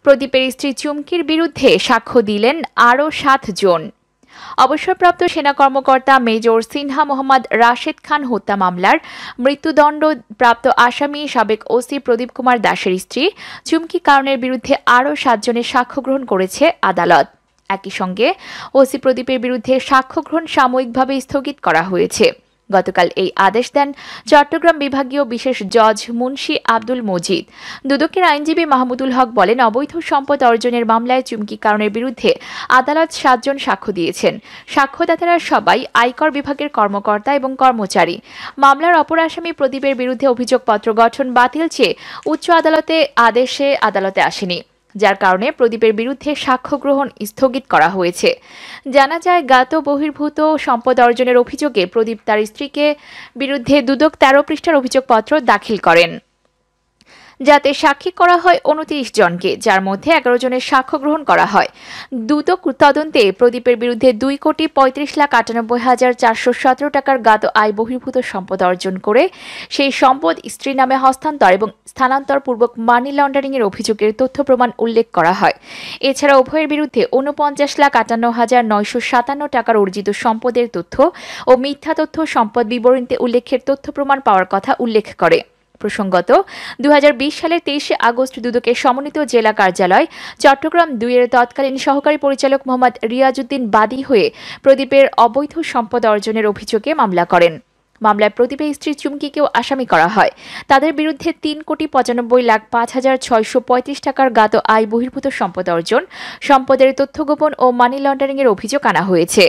প্রদীপের স্ত্রী চুমকির বিরুদ্ধে সাক্ষ্য দিলেন আরও 7 জন। অবসরপ্রাপ্ত সেনা কর্মকর্তা মেজর সিনহা মোহাম্মদ রাশেদ খান হত্যা মামলার মৃত্যুদণ্ডপ্রাপ্ত আসামি সাবেক ওসি প্রদীপ কুমার দাসের স্ত্রী চুমকি কারণের বিরুদ্ধে আরও 7 জনের সাক্ষ্য গ্রহণ করেছে আদালত। একই সঙ্গে ওসি প্রদীপের বিরুদ্ধে সাক্ষ্য গ্রহণ সাময়িকভাবে স্থগিত করা হয়েছে। গতকাল এই আদেশ দেন চট্টগ্রাম বিভাগীয় বিশেষ জজ মুন্সি আব্দুল মজিদ। দুদকের আইনজীবী মাহমুদুল হক বলেন, অবৈধ সম্পদ অর্জনের মামলায় চুমকি কারণের বিরুদ্ধে আদালত 7 জন সাক্ষ্য দিয়েছেন। সাক্ষ্যদাতারা সবাই আয়কর বিভাগের কর্মকর্তা এবং কর্মচারী। মামলার অপর আসামি প্রদীপের বিরুদ্ধে অভিযোগপত্র গঠন বাতিল চেয়ে উচ্চ আদালতে আদেশে আদালতে আসেনি, যার কারণে প্রদীপের বিরুদ্ধে সাক্ষ্য গ্রহণ স্থগিত করা হয়েছে। জানা যায়, জ্ঞাত বহির্ভূত সম্পদ অর্জনের অভিযোগে প্রদীপ তার স্ত্রীকে বিরুদ্ধে দুদক 13 পৃষ্ঠার অভিযোগপত্র দাখিল করেন, যাতে সাক্ষী করা হয় 29 জনকে, যার মধ্যে 11 জনের সাক্ষ্য গ্রহণ করা হয়। দুদক তদন্তে প্রদীপের বিরুদ্ধে 2,35,98,417 টাকার জ্ঞাত আয় বহির্ভূত সম্পদ অর্জন করে সেই সম্পদ স্ত্রীর নামে হস্তান্তর এবং স্থানান্তর পূর্বক মানি লন্ডারিংয়ের অভিযোগের তথ্য প্রমাণ উল্লেখ করা হয়। এছাড়া উভয়ের বিরুদ্ধে 49,58,957 টাকার অর্জিত সম্পদের তথ্য ও মিথ্যা তথ্য সম্পদ বিবরণীতে উল্লেখের তথ্য প্রমাণ পাওয়ার কথা উল্লেখ করে। প্রসঙ্গত, 2020 সালের 23 আগস্ট দুদকের সমন্বিত জেলা কার্যালয় চট্টগ্রাম 2 এর তৎকালীন সহকারী পরিচালক মোহাম্মদ রিয়াজউদ্দিন বাদী হয়ে প্রদীপের অবৈধ সম্পদ অর্জনের অভিযোগে মামলা করেন। মামলায় প্রদীপের স্ত্রী চুমকিকেও আসামি করা হয়। তাদের বিরুদ্ধে 3,95,05,635 টাকার জ্ঞাত আয় বহির্ভূত সম্পদ অর্জন, সম্পদের তথ্য গোপন ও মানি লন্ডারিংয়ের অভিযোগ আনা হয়েছে।